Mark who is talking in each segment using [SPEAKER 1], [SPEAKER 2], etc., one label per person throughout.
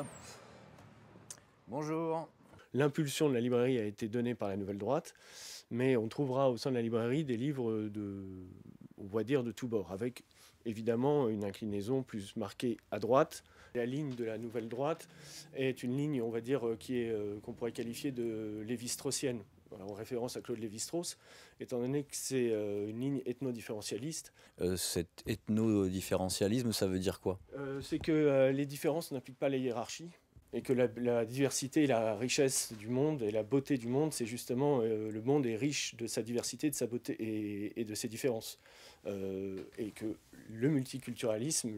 [SPEAKER 1] Hop. Bonjour.
[SPEAKER 2] L'impulsion de la librairie a été donnée par la Nouvelle Droite, mais on trouvera au sein de la librairie des livres on va dire, de tous bords, avec évidemment une inclinaison plus marquée à droite. La ligne de la Nouvelle Droite est une ligne, on va dire, qu'on pourrait qualifier de lévi-straussienne, en référence à Claude Lévi-Strauss, étant donné que c'est une ligne ethno-différentialiste.
[SPEAKER 1] Cet ethno-différentialisme, ça veut dire quoi?
[SPEAKER 2] C'est que les différences n'impliquent pas les hiérarchies. Et que la diversité et la richesse du monde et la beauté du monde, c'est justement le monde est riche de sa diversité, de sa beauté et de ses différences. Et que le multiculturalisme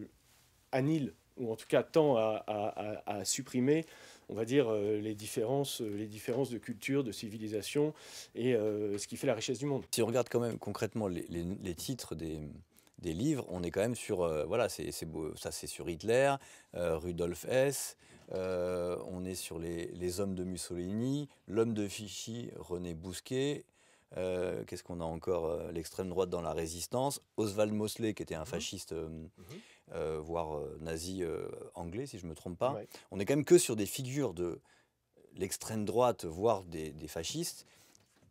[SPEAKER 2] annule, ou en tout cas tend à supprimer, on va dire, les différences de culture, de civilisation, et ce qui fait la richesse du monde.
[SPEAKER 1] Si on regarde quand même concrètement les titres des livres, on est quand même sur, voilà, c'est beau, ça c'est sur Hitler, Rudolf Hess, on est sur les hommes de Mussolini, l'homme de Vichy, René Bousquet, qu'est-ce qu'on a encore, l'extrême droite dans la résistance, Oswald Mosley qui était un fasciste, voire nazi anglais si je ne me trompe pas.
[SPEAKER 2] Ouais.
[SPEAKER 1] On est quand même que sur des figures de l'extrême droite, voire des fascistes.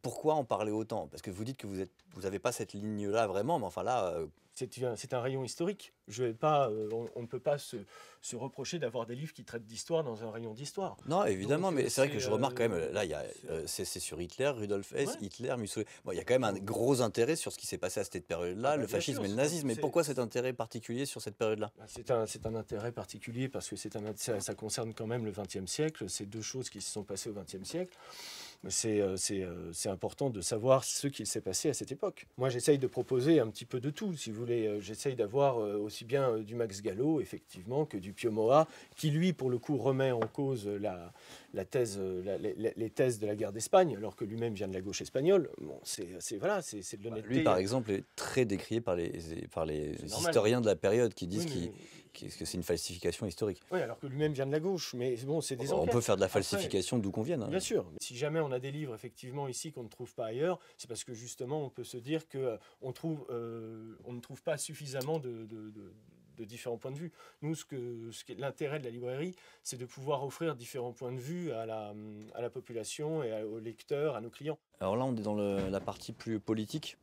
[SPEAKER 1] Pourquoi en parler autant? Parce que vous dites que vous n'avez pas cette ligne-là vraiment, mais enfin là...
[SPEAKER 2] C'est un rayon historique. On ne peut pas se reprocher d'avoir des livres qui traitent d'histoire dans un rayon d'histoire.
[SPEAKER 1] Non, évidemment,
[SPEAKER 2] Donc,
[SPEAKER 1] mais c'est vrai que je remarque quand même, là, c'est sur Hitler, Rudolf Hess,
[SPEAKER 2] Ouais.
[SPEAKER 1] Hitler, Mussolini. Bon, il y a quand même un gros intérêt sur ce qui s'est passé à cette période-là,
[SPEAKER 2] Ah bah,
[SPEAKER 1] le
[SPEAKER 2] bien
[SPEAKER 1] fascisme
[SPEAKER 2] sûr,
[SPEAKER 1] et le nazisme. Mais pourquoi cet intérêt particulier sur cette période-là?
[SPEAKER 2] C'est un intérêt particulier parce que ça concerne quand même le XXe siècle. C'est deux choses qui se sont passées au XXe siècle. C'est important de savoir ce qu'il s'est passé à cette époque. Moi, j'essaye de proposer un petit peu de tout, si vous voulez. J'essaye d'avoir aussi bien du Max Gallo, effectivement, que du Pio Moa, qui, lui, pour le coup, remet en cause les thèses de la guerre d'Espagne, alors que lui-même vient de la gauche espagnole. Bon, c'est de l'honnêteté.
[SPEAKER 1] Lui, par exemple, est très décrié par les historiens de la période qui disent
[SPEAKER 2] Oui,
[SPEAKER 1] que c'est une falsification historique.
[SPEAKER 2] Oui, alors que lui-même vient de la gauche. Mais bon, c'est des
[SPEAKER 1] On
[SPEAKER 2] enquêtes.
[SPEAKER 1] peut faire de la
[SPEAKER 2] Après,
[SPEAKER 1] falsification d'où qu'on vienne. Hein.
[SPEAKER 2] bien sûr. Si jamais on a des livres effectivement ici qu'on ne trouve pas ailleurs, c'est parce que justement on peut se dire que on ne trouve pas suffisamment de différents points de vue. Nous, l'intérêt de la librairie, c'est de pouvoir offrir différents points de vue à la population et aux lecteurs, à nos clients.
[SPEAKER 1] Alors là, on est dans la partie plus politique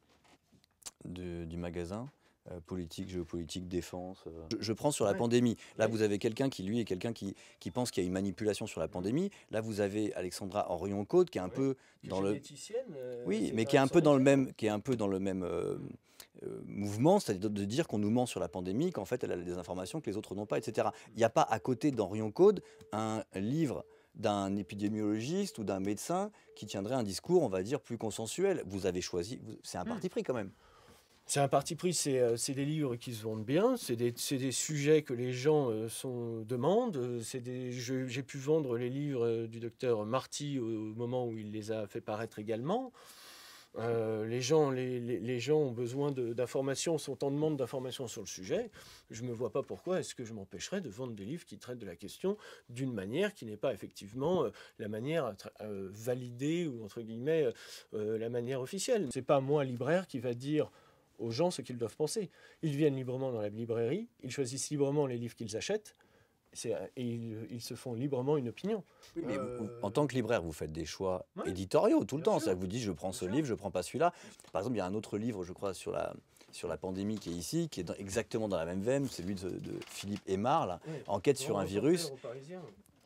[SPEAKER 1] du magasin. Politique, géopolitique, défense. Je prends sur la pandémie. Là, vous avez quelqu'un qui, lui, est quelqu'un qui pense qu'il y a une manipulation sur la pandémie. Là, vous avez Alexandra Orion-Côte qui est un peu dans le... Oui, mais qui est un peu dans le même mouvement, c'est-à-dire de dire qu'on nous ment sur la pandémie, qu'en fait, elle a des informations que les autres n'ont pas, etc. Il n'y a pas à côté d'Orion-Côte un livre d'un épidémiologiste ou d'un médecin qui tiendrait un discours, on va dire, plus consensuel. Vous avez choisi, c'est un parti pris quand même.
[SPEAKER 2] C'est un parti pris, c'est des livres qui se vendent bien, c'est des sujets que les gens demandent. J'ai pu vendre les livres du docteur Marty au moment où il les a fait paraître également. Les gens ont besoin d'informations, sont en demande d'informations sur le sujet. Je ne me vois pas pourquoi est-ce que je m'empêcherais de vendre des livres qui traitent de la question d'une manière qui n'est pas effectivement la manière validée ou entre guillemets la manière officielle. C'est pas moi, libraire, qui va dire aux gens ce qu'ils doivent penser. Ils viennent librement dans la librairie, ils choisissent librement les livres qu'ils achètent, et ils se font librement une opinion.
[SPEAKER 1] Oui, mais en tant que libraire, vous faites des choix éditoriaux tout le temps. Ça vous dit, je prends ce livre, je ne prends pas celui-là. Par exemple, il y a un autre livre, je crois, sur la pandémie qui est ici, qui est exactement dans la même veine, c'est celui de Philippe Aymar, là, Enquête sur un virus.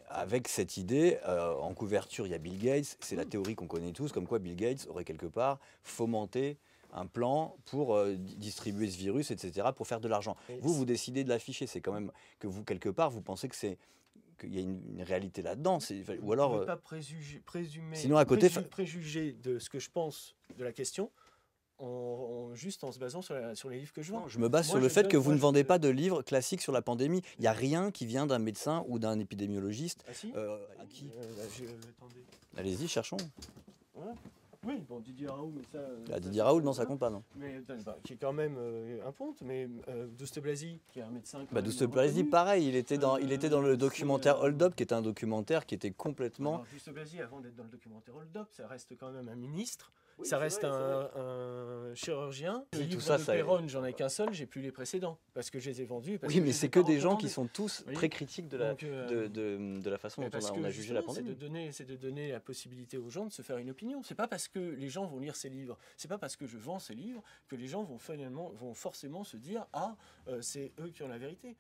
[SPEAKER 1] Avec cette idée, en couverture, il y a Bill Gates. C'est la théorie qu'on connaît tous, comme quoi Bill Gates aurait quelque part fomenté un plan pour distribuer ce virus, etc., pour faire de l'argent. Vous décidez de l'afficher. C'est quand même que vous, quelque part, vous pensez qu'il y a une réalité là-dedans. Ou alors,
[SPEAKER 2] je ne peux pas présumer,
[SPEAKER 1] sinon, à côté,
[SPEAKER 2] préjuger de ce que je pense de la question juste en se basant sur les livres que je vends.
[SPEAKER 1] Non, je me base sur le fait que vous ne vendez pas de livres classiques sur la pandémie. Il n'y a rien qui vient d'un médecin ou d'un épidémiologiste.
[SPEAKER 2] Ah si
[SPEAKER 1] à qui
[SPEAKER 2] attendez.
[SPEAKER 1] Allez-y, cherchons.
[SPEAKER 2] Ouais. Oui, bon, Didier Raoult, mais ça...
[SPEAKER 1] Didier Raoult, non, ça compte pas, non.
[SPEAKER 2] Mais, qui est quand même un ponte, mais Douste Blazy, qui est un médecin...
[SPEAKER 1] Douste Blazy, pareil, il était dans le documentaire Hold Up, qui est un documentaire qui était complètement...
[SPEAKER 2] Douste Blazy, avant d'être dans le documentaire Hold Up, ça reste quand même un ministre
[SPEAKER 1] Oui,
[SPEAKER 2] ça
[SPEAKER 1] c'est
[SPEAKER 2] reste
[SPEAKER 1] vrai, c'est vrai.
[SPEAKER 2] un chirurgien. Le
[SPEAKER 1] Oui, tout
[SPEAKER 2] livre
[SPEAKER 1] ça,
[SPEAKER 2] de
[SPEAKER 1] ça.
[SPEAKER 2] Perron, j'en ai qu'un seul, j'ai plus les précédents, parce que je les ai vendus. Parce
[SPEAKER 1] Oui,
[SPEAKER 2] que
[SPEAKER 1] mais
[SPEAKER 2] je les
[SPEAKER 1] c'est
[SPEAKER 2] ai
[SPEAKER 1] que
[SPEAKER 2] pas
[SPEAKER 1] des gens qui
[SPEAKER 2] recommandés.
[SPEAKER 1] sont tous
[SPEAKER 2] Vous voyez.
[SPEAKER 1] très critiques
[SPEAKER 2] Donc,
[SPEAKER 1] de la façon
[SPEAKER 2] mais
[SPEAKER 1] dont
[SPEAKER 2] parce
[SPEAKER 1] on
[SPEAKER 2] que
[SPEAKER 1] a jugé la
[SPEAKER 2] justement,
[SPEAKER 1] pandémie.
[SPEAKER 2] c'est de donner la possibilité aux gens de se faire une opinion. C'est pas parce que les gens vont lire ces livres, c'est pas parce que je vends ces livres que les gens vont forcément se dire ah c'est eux qui ont la vérité.